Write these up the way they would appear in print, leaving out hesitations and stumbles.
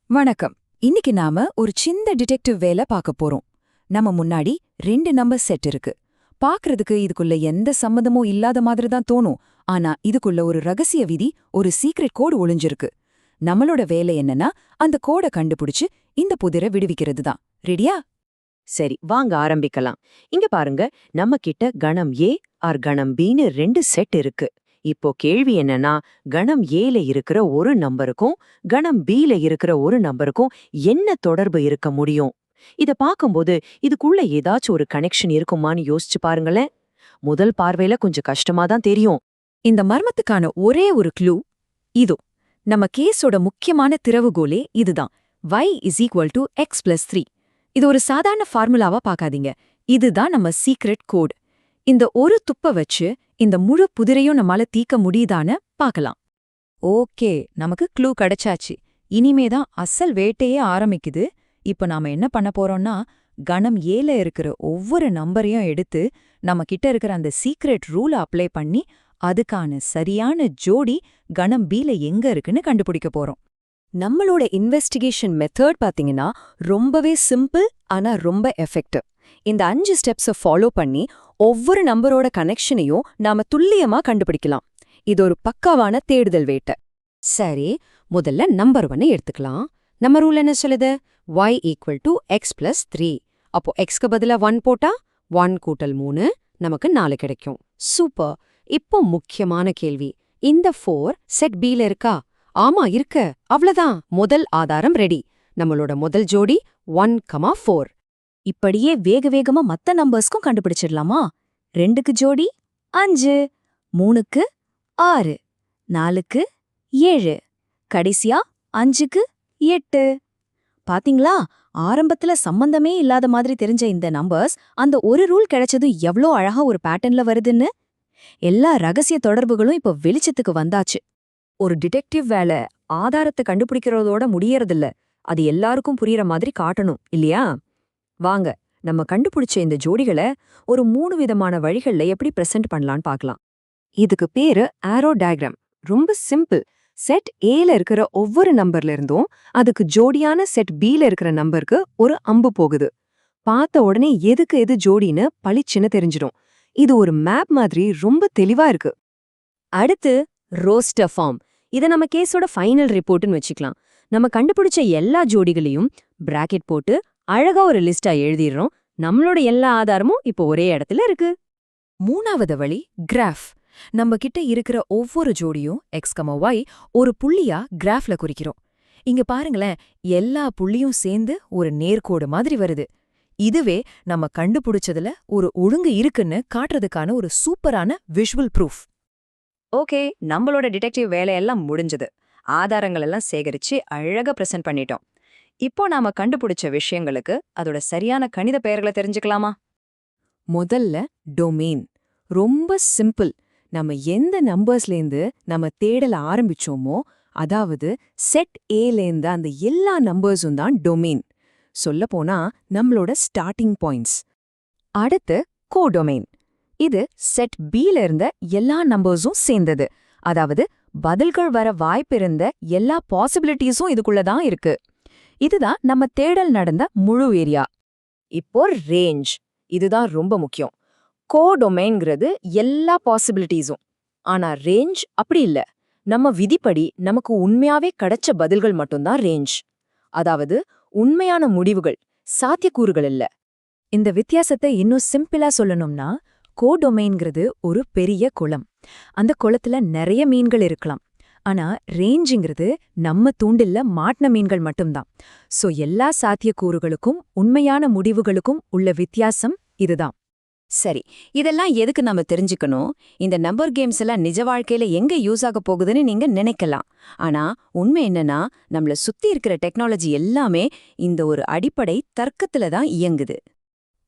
வணக்கம். இன்னைக்கு நாம ஒரு சின்ன டிடெக்டிவ் வேலை பார்க்க போறோம். நம்ம முன்னாடி 2 நம்பர் செட் இருக்கு. பார்க்கறதுக்கு இதுக்குள்ள எந்த சம்மதமும் இல்லாத மாதிரி தான் தோணும். ஆனா இதுக்குள்ள ஒரு ரகசிய விதி, ஒரு சீக்ரெட் கோடு ஒளிஞ்சிருக்கு. நம்மளோட வேலை என்னன்னா, அந்த கோடை கண்டுபிடிச்சு இந்த புதிரை விடுவிக்கிறது தான். ரெடியா? சரி, வாங்க ஆரம்பிக்கலாம். இங்க பாருங்க, நம்ம கிட்ட கணம் ஏ ஆர் கணம் பின்னு 2 செட் இருக்கு. இப்போ கேள்வி என்னன்னா, கணம் ஏல இருக்கிற ஒரு நம்பருக்கும் கணம் பில இருக்கிற ஒரு நம்பருக்கும் என்ன தொடர்பு இருக்க முடியும்? இத பாக்கும்போது இதுக்குள்ள ஏதாச்சும் ஒரு கனெக்ஷன் இருக்குமான்னு யோசிச்சு பாருங்களேன். முதல் பார்வையில கொஞ்சம் கஷ்டமா தான் தெரியும். இந்த மர்மத்துக்கான ஒரே ஒரு க்ளூ இதோ. நம்ம கேஸோட முக்கியமான திறவுகோலே இதுதான். y = x+3. இது ஒரு சாதாரண ஃபார்முலாவா பார்க்காதீங்க. இதுதான் நம்ம சீக்ரெட் கோட். இந்த ஒரு துப்ப வச்சு இந்த முழு புதிரையும் நம்மால தீக்க முடியுதான்னு பார்க்கலாம். ஓகே, நமக்கு க்ளூ கிடைச்சாச்சு. இனிமேதான் அசல் வேட்டையே ஆரம்பிக்குது. இப்ப நாம என்ன பண்ண போறோம்னா, கணம் ஏல இருக்கிற ஒவ்வொரு நம்பரையும் எடுத்து நம்ம கிட்ட இருக்கிற அந்த சீக்ரெட் ரூலை அப்ளை பண்ணி அதுக்கான சரியான ஜோடி கணம் பில எங்க இருக்குன்னு கண்டுபிடிக்க போறோம். நம்மளோட இன்வெஸ்டிகேஷன் மெத்தட் பாத்தீங்கன்னா ரொம்பவே சிம்பிள், ஆனா ரொம்ப எஃபெக்டிவ். இந்த 5 ஸ்டெப்ஸை ஃபாலோ பண்ணி ஒவ்வொரு நம்பரோட கனெக்ஷனையும் நாம துல்லியமா கண்டுபிடிக்கலாம். இது ஒரு பக்காவான தேடுதல் வேட்டை. சரி, முதல்ல நம்பர் 1 எடுத்துக்கலாம். நம்ம ரூல் என்ன சொல்லுது? y = x+3. அப்போ xக்கு பதிலா 1 போட்டா 1 கூட்டல் 3 நமக்கு 4 கிடைக்கும். சூப்பர். இப்போ முக்கியமான கேள்வி, இந்த 4 செட் பில இருக்கா? ஆமா, இருக்கு. அவ்வளவுதான், முதல் ஆதாரம் ரெடி. நம்மளோட முதல் ஜோடி 1,4. இப்படியே வேக வேகமா மத்த நம்பர்ஸ்க்கும் கண்டுபிடிச்சிடலாமா? 2க்கு ஜோடி 5, 3க்கு 6, 4க்கு 7, கடைசியா 5க்கு 8. பாத்தீங்களா, ஆரம்பத்துல சம்பந்தமே இல்லாத மாதிரி தெரிஞ்ச இந்த நம்பர்ஸ் அந்த ஒரு ரூல் கிடைச்சதும் எவ்ளோ அழகா ஒரு பேட்டர்ன்ல வருதுன்னு. எல்லா ரகசிய தொடர்புகளும் இப்ப வெளிச்சத்துக்கு வந்தாச்சு. ஒரு டிடெக்டிவ் வேலை ஆதாரத்தை கண்டுபிடிக்கிறதோட முடியறதில்ல. அது எல்லாருக்கும் புரியற மாதிரி காட்டணும், இல்லையா? வாங்க, நம்ம கண்டுபிடிச்ச இந்த ஜோடிகளை ஒரு 3 விதமான வழிகள்ல எப்படி பிரசன்ட் பண்ணலான்னு பார்க்கலாம். இதுக்கு பேரு ஆரோ டயக்ராம். ரொம்ப சிம்பிள். செட் ஏல இருக்கிற ஒவ்வொரு நம்பர்ல இருந்தும் அதுக்கு ஜோடியான செட் பில இருக்கிற நம்பருக்கு ஒரு அம்பு போகுது. பார்த்த உடனே எதுக்கு எது ஜோடின்னு பளிச்சுன்னு தெரிஞ்சிடும். இது ஒரு மேப் மாதிரி ரொம்ப தெளிவா இருக்கு. அடுத்து ரோஸ்டர் ஃபார்ம். இதை நம்ம கேஸோட ஃபைனல் ரிப்போர்ட்னு வச்சுக்கலாம். நம்ம கண்டுபிடிச்ச எல்லா ஜோடிகளையும் பிராக்கெட் போட்டு அழகா ஒரு லிஸ்டா எழுதிடுறோம். நம்மளோட எல்லா ஆதாரமும் இப்போ ஒரே இடத்துல இருக்கு. 3வது வழி கிராஃப். நம்ம கிட்ட இருக்கிற ஒவ்வொரு ஜோடியும் x, y ஒரு புள்ளியா கிராஃப்ல குறிக்கிறோம். இங்க பாருங்களேன், எல்லா புள்ளியும் சேர்ந்து ஒரு நேர்கோடு மாதிரி வருது. இதுவே நம்ம கண்டுபிடிச்சதுல ஒரு ஒழுங்கு இருக்குன்னு காட்டுறதுக்கான ஒரு சூப்பரான விஷுவல் ப்ரூஃப். ஓகே, நம்மளோட டிடெக்டிவ் வேலையெல்லாம் முடிஞ்சது. ஆதாரங்கள் எல்லாம் சேகரிச்சு அழகா பிரசன்ட் பண்ணிட்டோம். இப்போ நாம கண்டுபிடிச்ச விஷயங்களுக்கு அதோட சரியான கணித பெயர்களை தெரிஞ்சுக்கலாமா? முதல்ல டொமைன். ரொம்ப சிம்பிள். நம்ம எந்த நம்பர்ஸ்லேருந்து நம்ம தேடல ஆரம்பிச்சோமோ, அதாவது செட் ஏலேருந்து அந்த எல்லா நம்பர்ஸும் தான் டொமைன். சொல்லப்போனா நம்மளோட ஸ்டார்டிங் பாயிண்ட்ஸ். அடுத்து கோடொமைன். இது செட் பில இருந்த எல்லா நம்பர்ஸும் சேர்ந்தது. அதாவது பதில்கள் வர வாய்ப்பிருந்த எல்லா பாசிபிலிட்டிஸும் இதுக்குள்ளதான் இருக்கு. இதுதான் நம்ம தேடல் நடந்த முழு ஏரியா. இப்போ ரேஞ்ச். இதுதான் ரொம்ப முக்கியம். கோடொமைன்ங்கிறது எல்லா பாசிபிலிட்டிஸும். ஆனா ரேஞ்ச் அப்படி இல்ல. நம்ம விதிப்படி நமக்கு உண்மையாவே கிடைச்ச பதில்கள் மட்டும்தான் ரேஞ்ச். அதாவது உண்மையான முடிவுகள், சாத்தியக்கூறுகள் இல்ல. இந்த வித்தியாசத்தை இன்னும் சிம்பிளா சொல்லணும்னா, கோடொமைன்ங்கிறது ஒரு பெரிய குளம். அந்த குளத்துல நிறைய மீன்கள் இருக்கலாம். ஆனா ரேஞ்சுங்கிறது நம்ம தூண்டில்ல மாட்டின மீன்கள் மட்டும்தான். சோ எல்லா சாத்தியக்கூறுகளுக்கும் உண்மையான முடிவுகளுக்கும் உள்ள வித்தியாசம் இதுதான். சரி, இதெல்லாம் எதுக்கு நம்ம தெரிஞ்சுக்கணும்? இந்த நம்பர் கேம்ஸ் எல்லாம் நிஜ வாழ்க்கையில எங்க யூஸ் ஆக போகுதுன்னு நீங்க நினைக்கலாம். ஆனா உண்மை என்னன்னா, நம்மள சுத்தி இருக்கிற டெக்னாலஜி எல்லாமே இந்த ஒரு அடிப்படை தர்க்கத்துல தான் இயங்குது.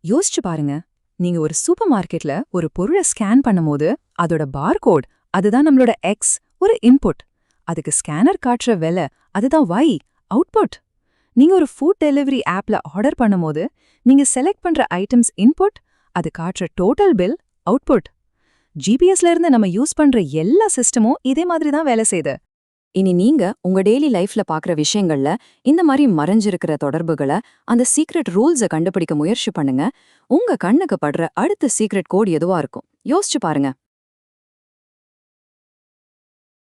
யோசிச்சு பாருங்க, நீங்க ஒரு சூப்பர் மார்க்கெட்ல ஒரு பொருளை ஸ்கேன் பண்ணும்போது அதோட பார்கோட், அதுதான் நம்மளோட எக்ஸ், ஒரு இன்புட். அதுக்கு ஸ்கேனர் காட்டுற விலை, அதுதான் y, அவுட்புட். நீங்க ஒரு ஃபுட் டெலிவரி ஆப்ல ஆர்டர் பண்ணும்போது நீங்க செலக்ட் பண்ற ஐட்டம்ஸ் இன்புட், அது காட்டுற டோட்டல் பில் அவுட்புட். ஜிபிஎஸ்ல இருந்து நம்ம யூஸ் பண்ற எல்லா சிஸ்டமும் இதே மாதிரி தான் வேலை செய்யுது. இனி நீங்க உங்க டெய்லி லைஃப்ல பாக்குற விஷயங்கள்ல இந்த மாதிரி மறைஞ்சிருக்கிற தொடர்புகளை, அந்த சீக்ரெட் ரூல்ஸை கண்டுபிடிக்க முயற்சி பண்ணுங்க. உங்க கண்ணுக்கு படுற அடுத்த சீக்ரெட் கோட் எதுவா இருக்கும் யோசிச்சு பாருங்க.